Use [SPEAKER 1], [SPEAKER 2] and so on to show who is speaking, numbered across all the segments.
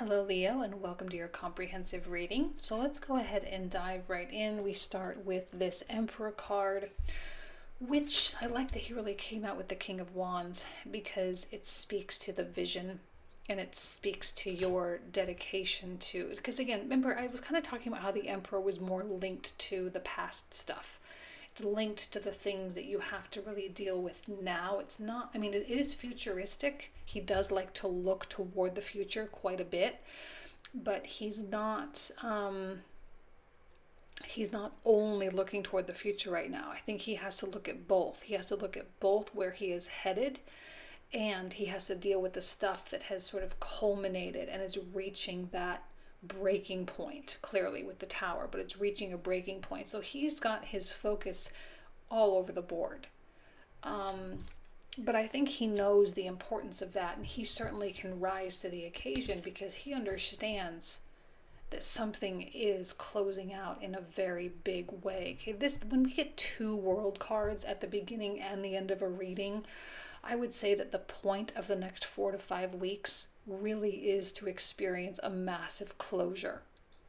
[SPEAKER 1] Hello Leo, and welcome to your comprehensive reading. So let's go ahead and dive right in. We start with this Emperor card, which I like that he really came out with the King of Wands because it speaks to the vision and it speaks to your dedication to, because again, remember I was kind of talking about how the Emperor was more linked to the past stuff. It's linked to the things that you have to really deal with now. It's not, I mean, it is futuristic. He does like to look toward the future quite a bit, but he's not only looking toward the future right now. I think he has to look at both. He has to look at both where he is headed, and he has to deal with the stuff that has sort of culminated and is reaching that breaking point, clearly with the tower, but it's reaching a breaking point. So he's got his focus all over the board. But I think he knows the importance of that, and he certainly can rise to the occasion because he understands that something is closing out in a very big way. Okay, when we get two world cards at the beginning and the end of a reading, I would say that the point of the next 4 to 5 weeks really is to experience a massive closure.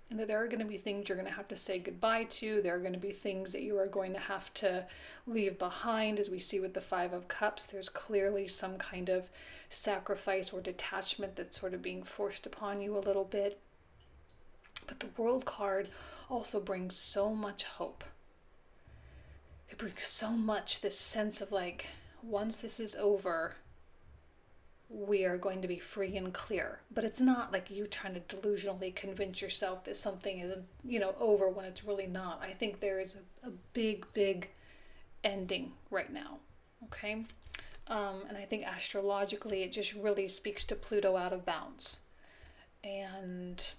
[SPEAKER 1] And that there are going to be things you're going to have to say goodbye to. There are going to be things that you are going to have to leave behind. As we see with the Five of Cups, there's clearly some kind of sacrifice or detachment that's sort of being forced upon you a little bit. But the World card also brings so much hope. It brings so much this sense of like, once this is over, we are going to be free and clear. But it's not like you trying to delusionally convince yourself that something is, over when it's really not. I think there is a big, big ending right now. Okay? And I think astrologically, it just really speaks to Pluto out of bounds. And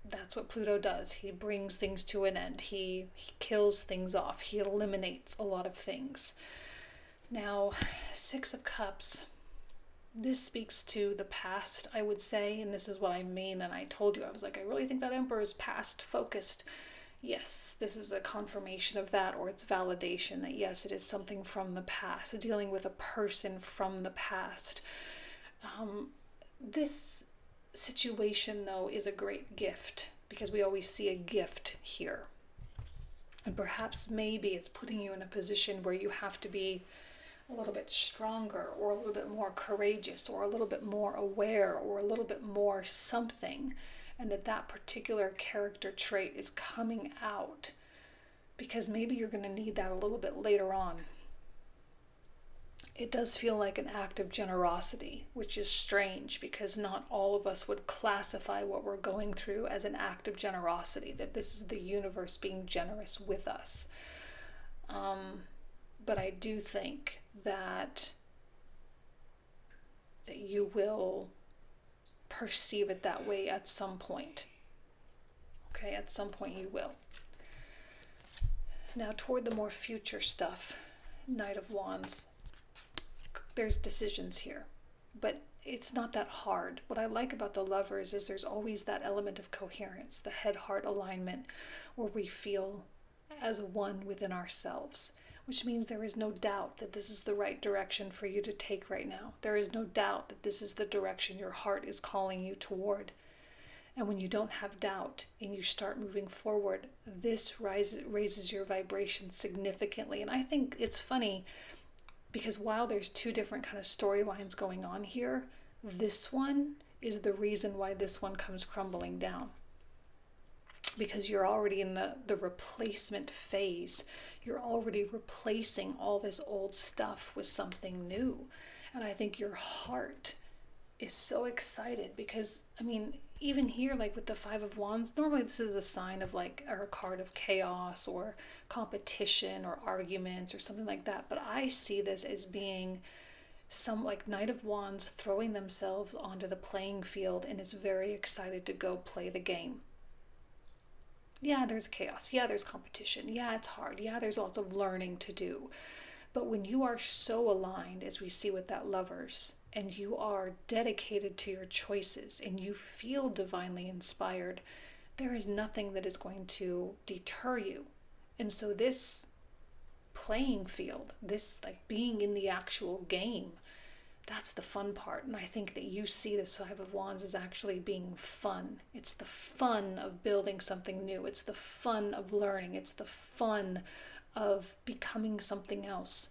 [SPEAKER 1] that's what Pluto does. He brings things to an end. He kills things off. He eliminates a lot of things. Now, Six of Cups, this speaks to the past, I would say, and this is what I mean. And I told you, I was like, I really think that Emperor is past focused. Yes, this is a confirmation of that, or it's validation that yes, it is something from the past, dealing with a person from the past. This situation, though, is a great gift because we always see a gift here. And perhaps maybe it's putting you in a position where you have to be a little bit stronger or a little bit more courageous or a little bit more aware or a little bit more something, and that particular character trait is coming out because maybe you're going to need that a little bit later on. It does feel like an act of generosity, which is strange because not all of us would classify what we're going through as an act of generosity, that this is the universe being generous with us. But I do think that you will perceive it that way at some point. Okay, at some point you will. Now, toward the more future stuff, Knight of Wands, there's decisions here, but it's not that hard. What I like about the Lovers is there's always that element of coherence, the head-heart alignment, where we feel as one within ourselves, which means there is no doubt that this is the right direction for you to take right now. There is no doubt that this is the direction your heart is calling you toward. And when you don't have doubt and you start moving forward, this raises your vibration significantly. And I think it's funny because while there's two different kind of storylines going on here, this one is the reason why this one comes crumbling down. Because you're already in the replacement phase. You're already replacing all this old stuff with something new. And I think your heart is so excited because, I mean, even here, like with the Five of Wands, normally this is a sign of like, or a card of chaos or competition or arguments or something like that. But I see this as being some like Knight of Wands throwing themselves onto the playing field and is very excited to go play the game. Yeah, there's chaos. Yeah, there's competition. Yeah, it's hard. Yeah, there's lots of learning to do. But when you are so aligned, as we see with that Lovers, and you are dedicated to your choices and you feel divinely inspired, there is nothing that is going to deter you. And so this playing field, this like being in the actual game, That's the fun part. And I think that you see this Five of Wands as actually being fun. It's the fun of building something new. It's the fun of learning. It's the fun of becoming something else.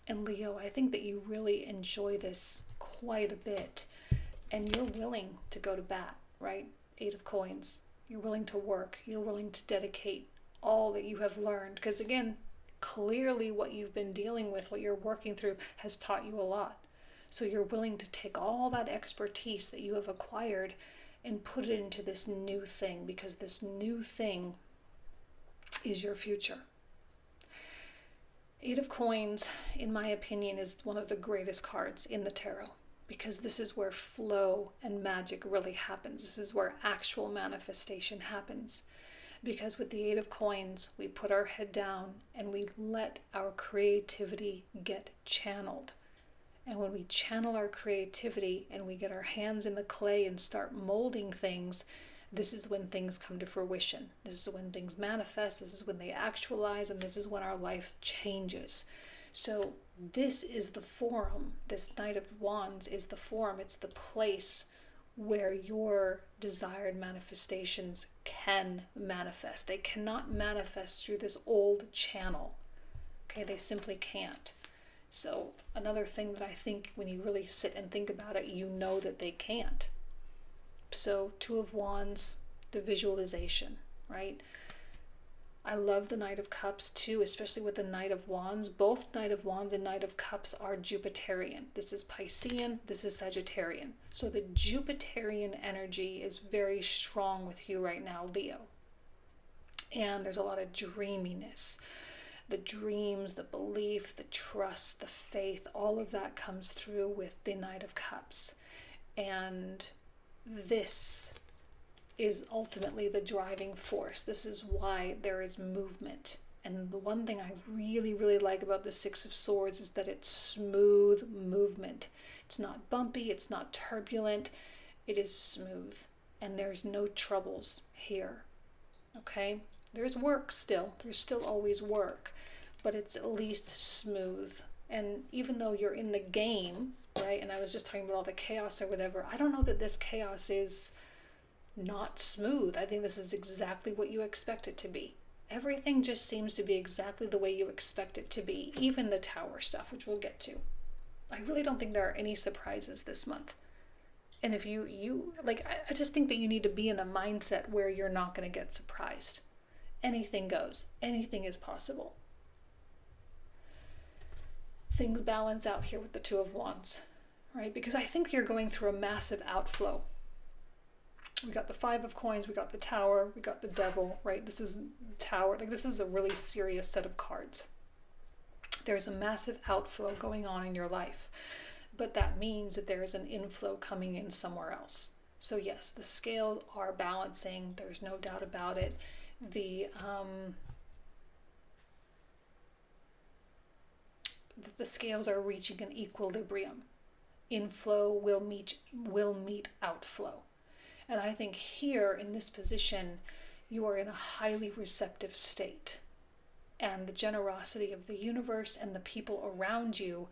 [SPEAKER 1] And Leo, I think that you really enjoy this quite a bit. And you're willing to go to bat, right? Eight of Coins. You're willing to work. You're willing to dedicate all that you have learned. Because again, clearly what you've been dealing with, what you're working through, has taught you a lot. So you're willing to take all that expertise that you have acquired and put it into this new thing, because this new thing is your future. Eight of Coins, in my opinion, is one of the greatest cards in the tarot, because this is where flow and magic really happens. This is where actual manifestation happens. Because with the Eight of Coins, we put our head down and we let our creativity get channeled. And when we channel our creativity and we get our hands in the clay and start molding things, this is when things come to fruition. This is when things manifest. This is when they actualize, and this is when our life changes. So this is the forum. This Knight of Wands is the forum. It's the place where your desired manifestations can manifest. They cannot manifest through this old channel. Okay, they simply can't. So another thing that I think when you really sit and think about it, you know that they can't. So Two of Wands, the visualization, right? I love the Knight of Cups too, especially with the Knight of Wands. Both Knight of Wands and Knight of Cups are Jupiterian. This is Piscean, this is Sagittarian. So the Jupiterian energy is very strong with you right now, Leo. And there's a lot of dreaminess. The dreams, the belief, the trust, the faith, all of that comes through with the Knight of Cups. And this is ultimately the driving force. This is why there is movement. And the one thing I really, really like about the Six of Swords is that it's smooth movement. It's not bumpy, it's not turbulent, it is smooth. And there's no troubles here, okay? There's work still. There's still always work, but it's at least smooth. And even though you're in the game, right, and I was just talking about all the chaos or whatever, I don't know that this chaos is not smooth. I think this is exactly what you expect it to be. Everything just seems to be exactly the way you expect it to be, even the Tower stuff, which we'll get to. I really don't think there are any surprises this month. And if you like, I just think that you need to be in a mindset where you're not going to get surprised. Anything goes. Anything is possible. Things balance out here with the Two of Wands, right? Because I think you're going through a massive outflow. We got the Five of Coins, we got the Tower, we got the Devil, right? This is Tower. Like, this is a really serious set of cards. There's a massive outflow going on in your life, but that means that there is an inflow coming in somewhere else. So yes, the scales are balancing. There's no doubt about it. The scales are reaching an equilibrium. Inflow will meet outflow. And I think here in this position, you are in a highly receptive state. And the generosity of the universe and the people around you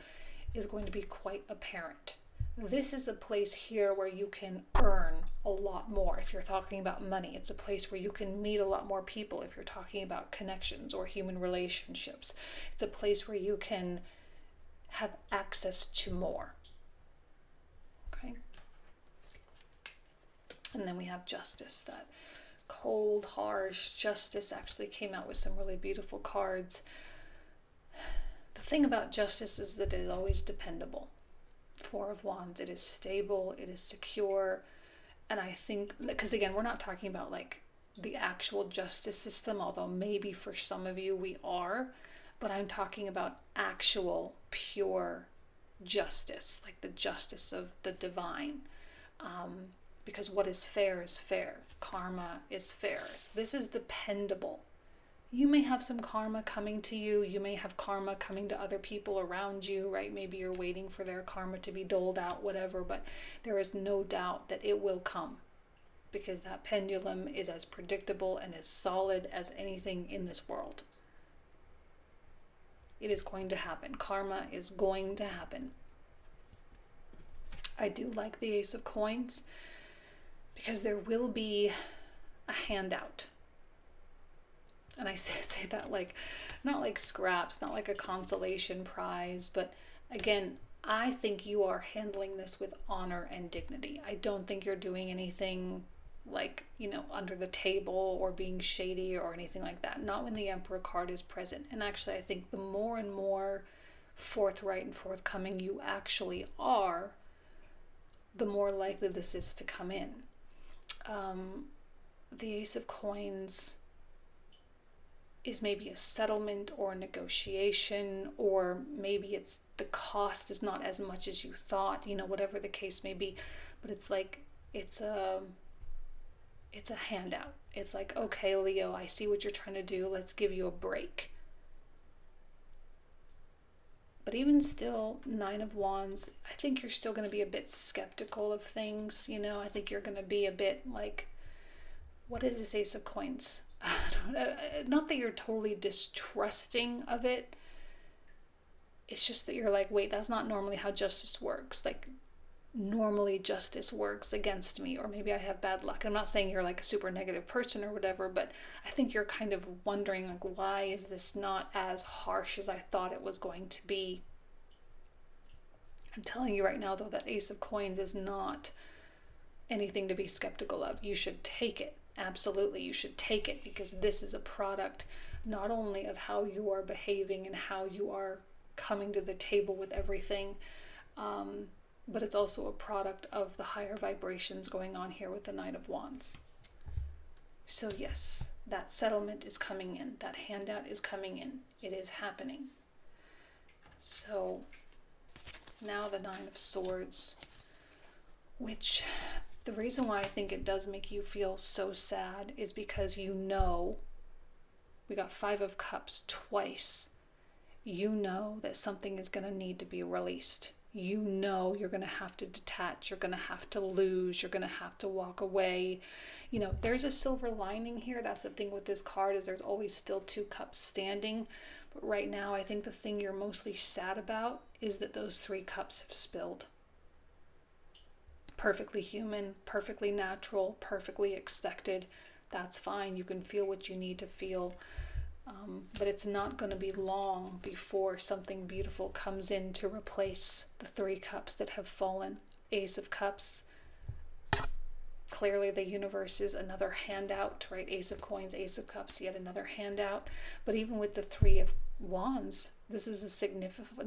[SPEAKER 1] is going to be quite apparent. This is a place here where you can earn a lot more. If you're talking about money, it's a place where you can meet a lot more people. If you're talking about connections or human relationships, it's a place where you can have access to more. Okay. And then we have Justice. That cold, harsh Justice actually came out with some really beautiful cards. The thing about Justice is that it is always dependable. Four of Wands, it is stable, it is secure. And I think, because again, we're not talking about like the actual justice system, although maybe for some of you we are, but I'm talking about actual pure justice, like the justice of the divine. Because what is fair, karma is fair. So this is dependable. You may have some karma coming to you. You may have karma coming to other people around you, right? Maybe you're waiting for their karma to be doled out, whatever, but there is no doubt that it will come, because that pendulum is as predictable and as solid as anything in this world. It is going to happen. Karma is going to happen. I do like the Ace of Coins because there will be a handout. And I say that like, not like scraps, not like a consolation prize, but again, I think you are handling this with honor and dignity. I don't think you're doing anything like, under the table or being shady or anything like that. Not when the Emperor card is present. And actually, I think the more and more forthright and forthcoming you actually are, the more likely this is to come in. The Ace of Coins is maybe a settlement or a negotiation, or maybe it's the cost is not as much as you thought, whatever the case may be. But it's like, it's a handout. It's like, okay, Leo, I see what you're trying to do. Let's give you a break. But even still, Nine of Wands, I think you're still going to be a bit skeptical of things. I think you're going to be a bit like, what is this Ace of Coins? Not that you're totally distrusting of it. It's just that you're like, wait, that's not normally how justice works. Like, normally justice works against me, or maybe I have bad luck. I'm not saying you're like a super negative person or whatever, but I think you're kind of wondering, like, why is this not as harsh as I thought it was going to be? I'm telling you right now, though, that Ace of Coins is not anything to be skeptical of. You should take it. Absolutely, you should take it, because this is a product not only of how you are behaving and how you are coming to the table with everything, but it's also a product of the higher vibrations going on here with the Knight of Wands. So yes, that settlement is coming in. That handout is coming in. It is happening. So now the Nine of Swords, which the reason why I think it does make you feel so sad is because we got Five of Cups twice. You know that something is going to need to be released. You're going to have to detach. You're going to have to lose. You're going to have to walk away. There's a silver lining here. That's the thing with this card, is there's always still 2 cups standing. But right now, I think the thing you're mostly sad about is that those 3 cups have spilled. Perfectly human, perfectly natural, perfectly expected. That's fine. You can feel what you need to feel. But it's not going to be long before something beautiful comes in to replace the 3 cups that have fallen. Ace of Cups. Clearly the universe is another handout, right? Ace of Coins, Ace of Cups, yet another handout. But even with the 3 of Wands, this is a significant,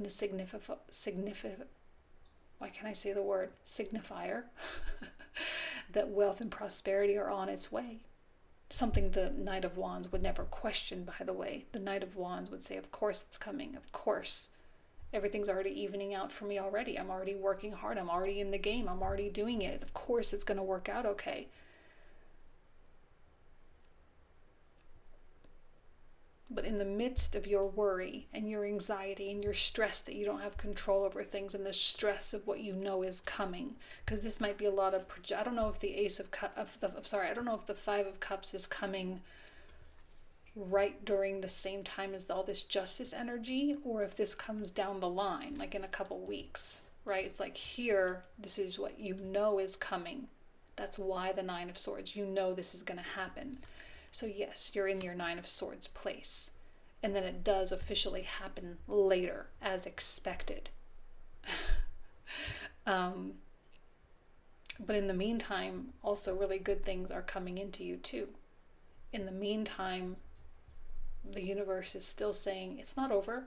[SPEAKER 1] why can't I say the word? Signifier that wealth and prosperity are on its way. Something the Knight of Wands would never question, by the way. The Knight of Wands would say, of course it's coming, of course. Everything's already evening out for me already. I'm already working hard. I'm already in the game. I'm already doing it. Of course it's going to work out okay. But in the midst of your worry and your anxiety and your stress that you don't have control over things, and the stress of what you know is coming, because this might be a lot of I don't know if the I don't know if the 5 of Cups is coming right during the same time as all this justice energy, or if this comes down the line, like in a couple weeks, right? It's like here, this is what you know is coming. That's why the 9 of Swords, this is going to happen. So yes, you're in your 9 of Swords place. And then it does officially happen later, as expected. But in the meantime, also really good things are coming into you too. In the meantime, the universe is still saying it's not over.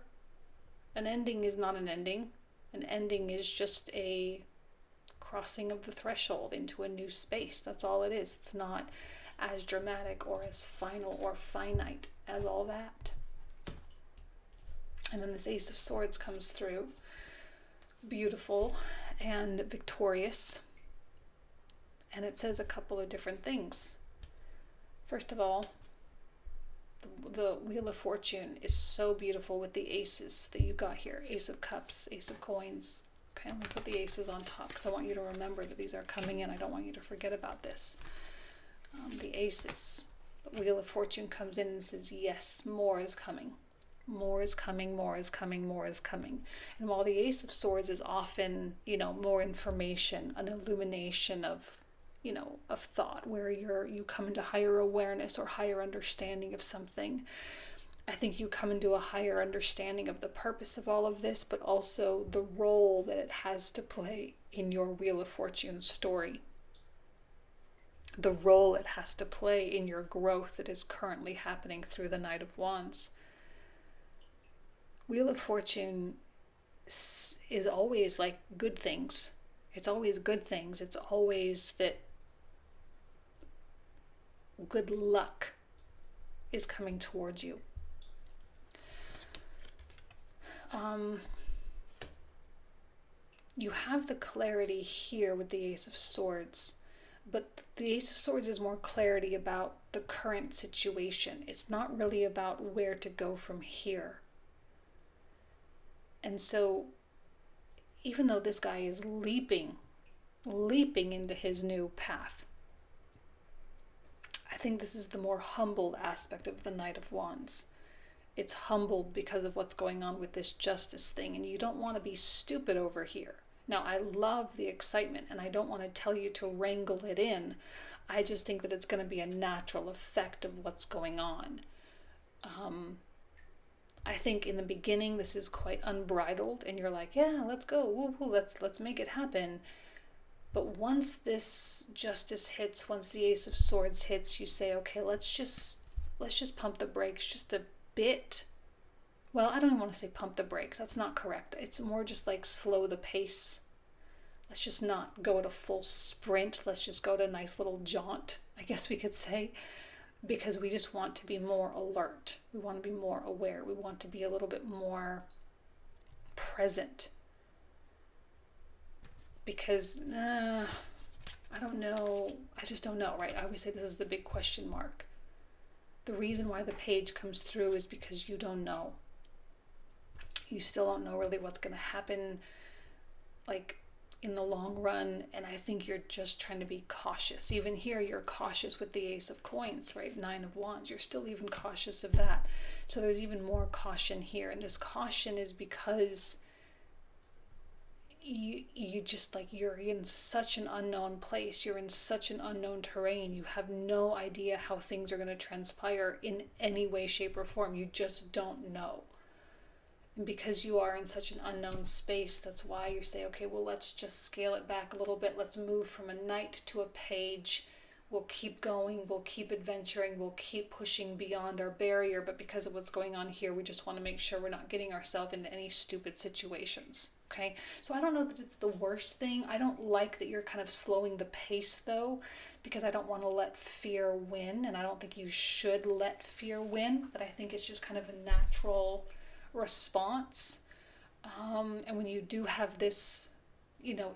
[SPEAKER 1] An ending is not an ending. An ending is just a crossing of the threshold into a new space. That's all it is. It's not as dramatic or as final or finite as all that. And then this Ace of Swords comes through, beautiful and victorious, and it says a couple of different things. First of all, the Wheel of Fortune is so beautiful with the aces that you got here. Ace of Cups, Ace of Coins. Okay, I'm going to put the aces on top because I want you to remember that these are coming in. I don't want you to forget about this. The aces, the Wheel of Fortune comes in and says, yes, more is coming. More is coming, more is coming, more is coming. And while the Ace of Swords is often, more information, an illumination of, of thought, where you come into higher awareness or higher understanding of something. I think you come into a higher understanding of the purpose of all of this, but also the role that it has to play in your Wheel of Fortune story. The role it has to play in your growth that is currently happening through the Knight of Wands. Wheel of Fortune is always like good things. It's always good things. It's always that good luck is coming towards you. You have the clarity here with the Ace of Swords, but the Ace of Swords is more clarity about the current situation. It's not really about where to go from here. And so, even though this guy is leaping into his new path, I think this is the more humbled aspect of the Knight of Wands. It's humbled because of what's going on with this justice thing, and you don't want to be stupid over here. Now, I love the excitement, and I don't want to tell you to wrangle it in. I just think that it's going to be a natural effect of what's going on. I think in the beginning this is quite unbridled, and you're like, yeah, let's go, woo-hoo, let's make it happen. But once this justice hits, once the Ace of Swords hits, you say, okay, let's just pump the brakes just a bit. Well, I don't even want to say pump the brakes. That's not correct. It's more just like slow the pace. Let's just not go at a full sprint. Let's just go at a nice little jaunt, I guess we could say, because we just want to be more alert. We want to be more aware. We want to be a little bit more present. Because, I don't know. I just don't know, right? I always say this is the big question mark. The reason why the page comes through is because you don't know. You still don't know really what's going to happen, like, in the long run, and I think you're just trying to be cautious. Even here, you're cautious with the Ace of Coins, right? 9 of Wands. You're still even cautious of that. So there's even more caution here, and this caution is because you just, like, you're in such an unknown place. You're in such an unknown terrain. You have no idea how things are going to transpire in any way, shape, or form. You just don't know. And because you are in such an unknown space, that's why you say, okay, well, let's just scale it back a little bit. Let's move from a knight to a page. We'll keep going. We'll keep adventuring. We'll keep pushing beyond our barrier. But because of what's going on here, we just want to make sure we're not getting ourselves into any stupid situations. Okay? So I don't know that it's the worst thing. I don't like that you're kind of slowing the pace, though, because I don't want to let fear win. And I don't think you should let fear win. But I think it's just kind of a natural response. And when you do have this,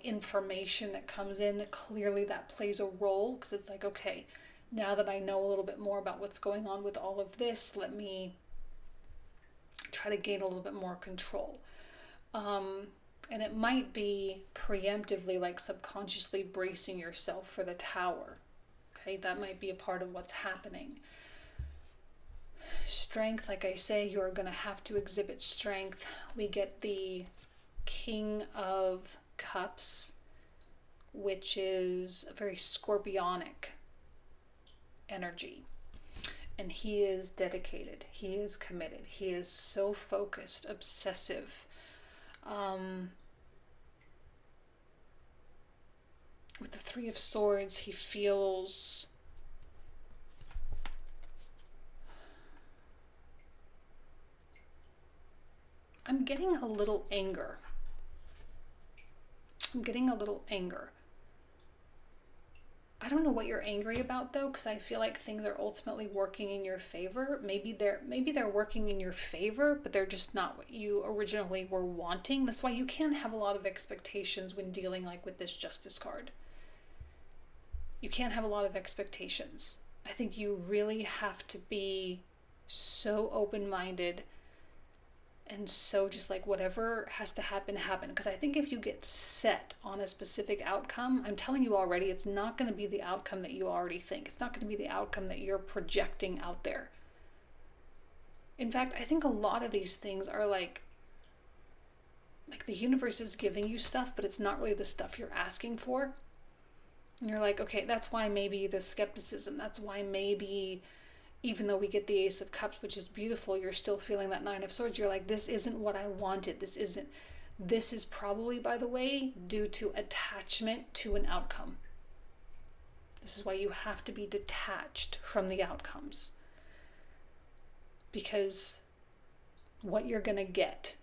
[SPEAKER 1] information that comes in, that clearly that plays a role, because it's like, okay, now that I know a little bit more about what's going on with all of this, let me try to gain a little bit more control. And it might be preemptively, like subconsciously bracing yourself for the Tower. Okay, that might be a part of what's happening. Strength, like I say, you're going to have to exhibit strength. We get the King of Cups, which is a very scorpionic energy. And he is dedicated. He is committed. He is so focused, obsessive. With the Three of Swords, he feels... I'm getting a little anger. I don't know what you're angry about, though, because I feel like things are ultimately working in your favor. Maybe they're working in your favor, but they're just not what you originally were wanting. That's why you can't have a lot of expectations when dealing like with this Justice card. You can't have a lot of expectations. I think you really have to be so open-minded and so just like whatever has to happen. Because I think if you get set on a specific outcome, I'm telling you already, it's not going to be the outcome that you already think. It's not going to be the outcome that you're projecting out there. In fact, I think a lot of these things are like the universe is giving you stuff, but it's not really the stuff you're asking for. And you're like, okay, that's why maybe the skepticism. That's why maybe even though we get the Ace of Cups, which is beautiful, you're still feeling that Nine of Swords. You're like, this isn't what I wanted. This is probably, by the way, due to attachment to an outcome. This is why you have to be detached from the outcomes. Because what you're going to get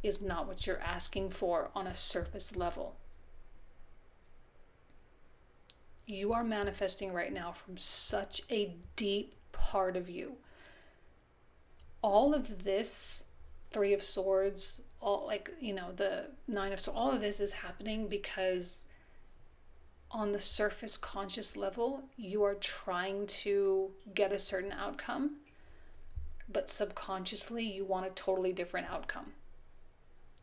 [SPEAKER 1] is not what you're asking for on a surface level. You are manifesting right now from such a deep part of you. All of this, Three of Swords, all the Nine of Swords, all of this is happening because on the surface conscious level, you are trying to get a certain outcome, but subconsciously you want a totally different outcome.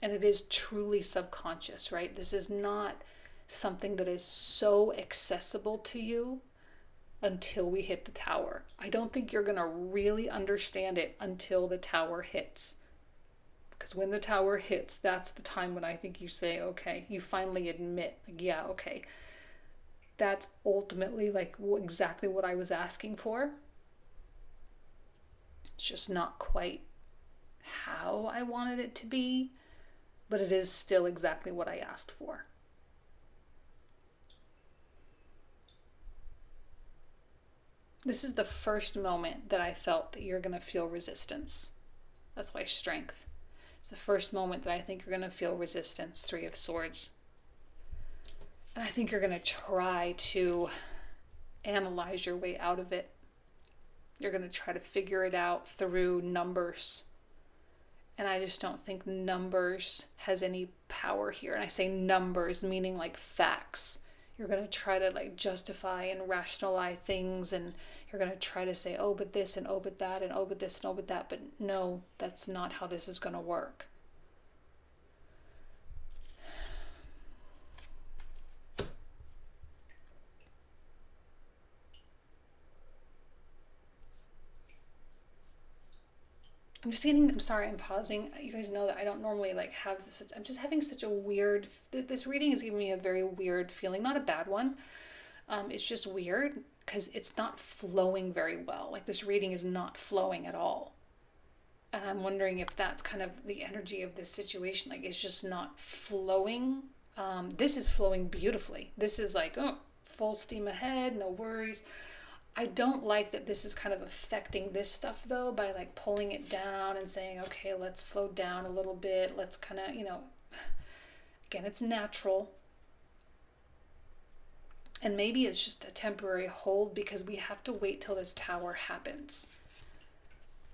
[SPEAKER 1] And it is truly subconscious, right? This is not something that is so accessible to you until we hit the Tower. I don't think you're going to really understand it until the Tower hits. Because when the Tower hits, that's the time when I think you say, okay, you finally admit, like, yeah, okay, that's ultimately like exactly what I was asking for. It's just not quite how I wanted it to be, but it is still exactly what I asked for. This is the first moment that I felt that you're going to feel resistance. That's why Strength. It's the first moment that I think you're going to feel resistance, Three of Swords. And I think you're going to try to analyze your way out of it. You're going to try to figure it out through numbers. And I just don't think numbers has any power here. And I say numbers meaning like facts. You're going to try to like justify and rationalize things, and you're going to try to say, oh, but this and oh, but that and oh, but this and oh, but that. But no, that's not how this is going to work. I'm sorry, I'm pausing. You guys know that I don't normally like have this. I'm just having such a weird, this reading is giving me a very weird feeling, not a bad one. It's just weird because it's not flowing very well. Like this reading is not flowing at all. And I'm wondering if that's kind of the energy of this situation. Like it's just not flowing. This is flowing beautifully. This is like, oh, full steam ahead, no worries. I don't like that this is kind of affecting this stuff though, by like pulling it down and saying, okay, let's slow down a little bit. Let's kind of, again, it's natural. And maybe it's just a temporary hold because we have to wait till this Tower happens.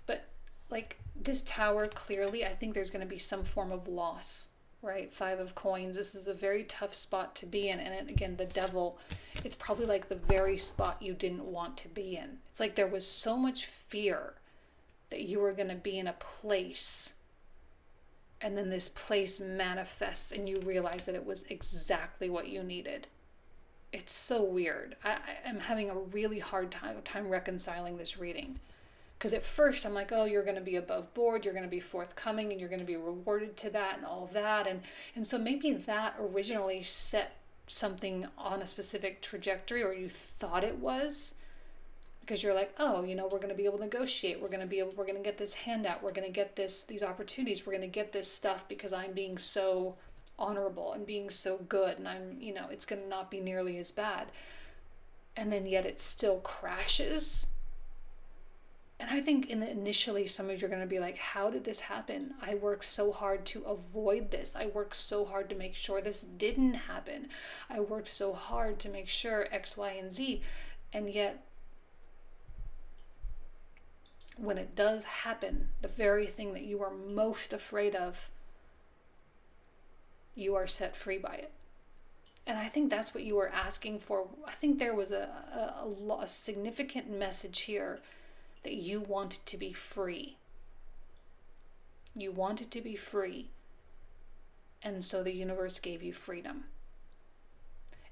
[SPEAKER 1] But like this Tower, clearly, I think there's going to be some form of loss, right? Five of Coins. This is a very tough spot to be in. And again, the Devil, it's probably like the very spot you didn't want to be in. It's like there was so much fear that you were going to be in a place, and then this place manifests and you realize that it was exactly what you needed. It's so weird. I'm having a really hard time reconciling this reading. Because at first I'm like, oh, you're going to be above board, you're going to be forthcoming, and you're going to be rewarded to that and all of that. And so maybe that originally set something on a specific trajectory, or you thought it was. Because you're like, oh, we're going to be able to negotiate. We're going to get this handout. We're going to get these opportunities. We're going to get this stuff because I'm being so honorable and being so good, and I'm, it's going to not be nearly as bad. And then yet it still crashes. And I think initially some of you are going to be like, how did this happen? I worked so hard to avoid this. I worked so hard to make sure this didn't happen. I worked so hard to make sure X, Y, and Z. And yet, when it does happen, the very thing that you are most afraid of, you are set free by it. And I think that's what you were asking for. I think there was a significant message here that you wanted to be free. You wanted to be free. And so the universe gave you freedom.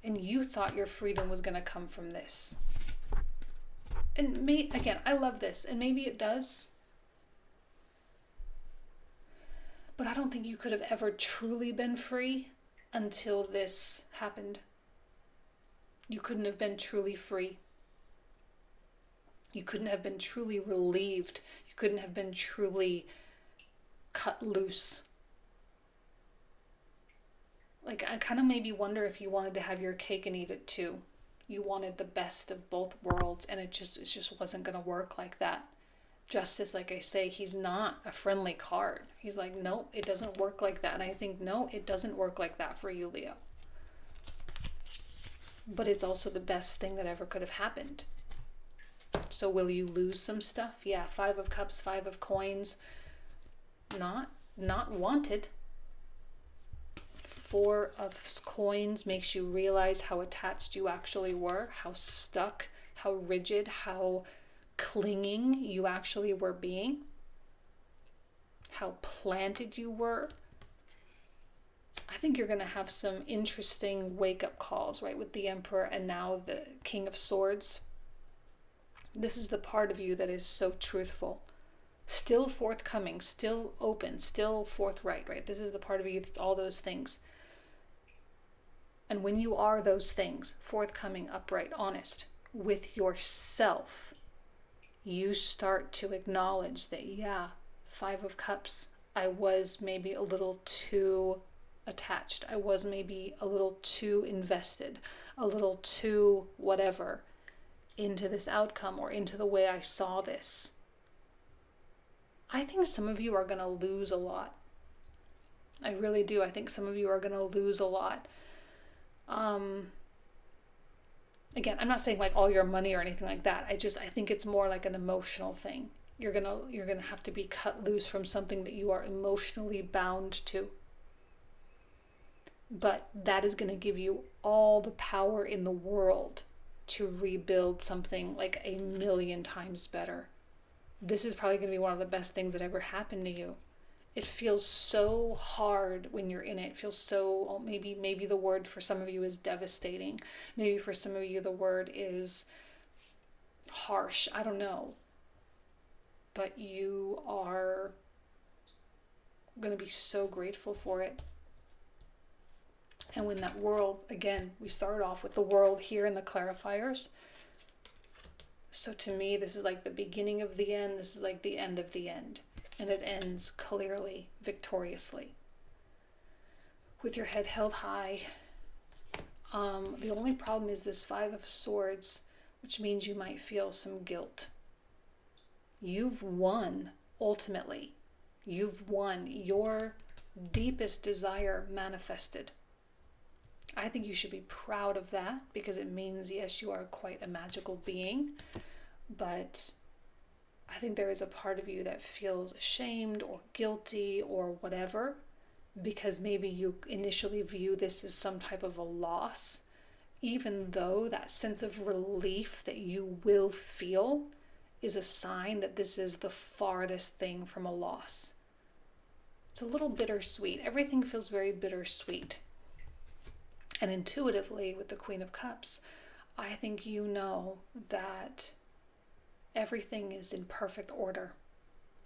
[SPEAKER 1] And you thought your freedom was going to come from this. And again, I love this. And maybe it does. But I don't think you could have ever truly been free until this happened. You couldn't have been truly free. You couldn't have been truly relieved. You couldn't have been truly cut loose. Like, I kind of maybe wonder if you wanted to have your cake and eat it too. You wanted the best of both worlds, and it just wasn't going to work like that. Justice, like I say, he's not a friendly card. He's like, no, it doesn't work like that. And I think, no, it doesn't work like that for you, Leo. But it's also the best thing that ever could have happened. So will you lose some stuff? Yeah, 5 of Cups, 5 of Coins. Not wanted. 4 of Coins makes you realize how attached you actually were, how stuck, how rigid, how clinging you actually were being, how planted you were. I think you're going to have some interesting wake-up calls, right, with the Emperor and now the King of Swords. This is the part of you that is so truthful, still forthcoming, still open, still forthright, right? This is the part of you that's all those things. And when you are those things, forthcoming, upright, honest, with yourself, you start to acknowledge that, yeah, 5 of Cups, I was maybe a little too attached. I was maybe a little too invested, a little too whatever into this outcome or into the way I saw this. I think some of you are going to lose a lot. I really do. I think some of you are going to lose a lot. Again, I'm not saying like all your money or anything like that. I think it's more like an emotional thing. You're gonna have to be cut loose from something that you are emotionally bound to. But that is going to give you all the power in the world to rebuild something like 1,000,000 times better. This is probably going to be one of the best things that ever happened to you. It feels so hard when you're in it. It feels so, maybe the word for some of you is devastating. Maybe for some of you the word is harsh. I don't know. But you are going to be so grateful for it. And when that world, again, we started off with the world here in the clarifiers. So to me, this is like the beginning of the end. This is like the end of the end. And it ends clearly, victoriously. With your head held high. The only problem is this 5 of Swords, which means you might feel some guilt. You've won, ultimately. You've won. Your deepest desire manifested. I think you should be proud of that because it means, yes, you are quite a magical being, but I think there is a part of you that feels ashamed or guilty or whatever because maybe you initially view this as some type of a loss, even though that sense of relief that you will feel is a sign that this is the farthest thing from a loss. It's a little bittersweet. Everything feels very bittersweet. And intuitively, with the Queen of Cups, I think you know that everything is in perfect order.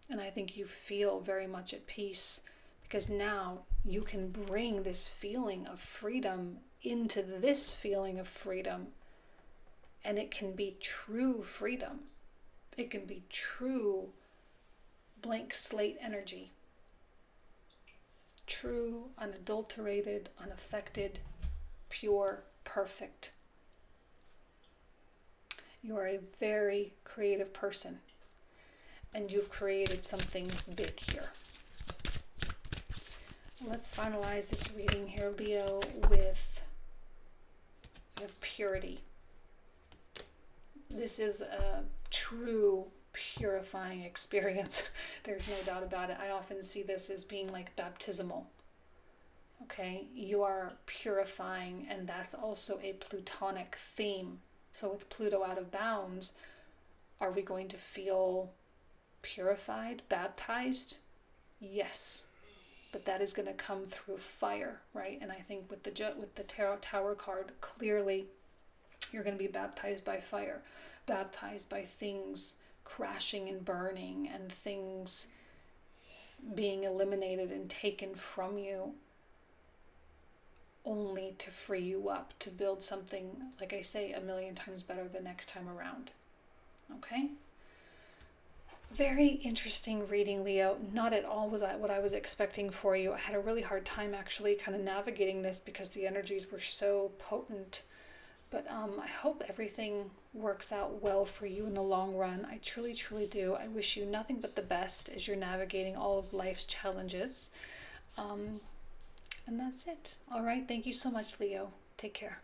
[SPEAKER 1] And I think you feel very much at peace because now you can bring this feeling of freedom into this feeling of freedom. And it can be true freedom. It can be true blank slate energy. True, unadulterated, unaffected, pure, perfect. You are a very creative person, and you've created something big here. Let's finalize this reading here, Leo, with purity. This is a true purifying experience. There's no doubt about it. I often see this as being like baptismal. Okay, you are purifying, and that's also a Plutonic theme. So with Pluto out of bounds, are we going to feel purified, baptized? Yes, but that is going to come through fire, right? And I think with the Tarot Tower card, clearly you're going to be baptized by fire, baptized by things crashing and burning and things being eliminated and taken from you, only to free you up to build something, like I say, a million times better the next time around. Okay? Very interesting reading, Leo. Not at all was that what I was expecting for you. I had a really hard time actually kind of navigating this because the energies were so potent. But I hope everything works out well for you in the long run. I truly, truly do. I wish you nothing but the best as you're navigating all of life's challenges. And that's it. All right. Thank you so much, Leo. Take care.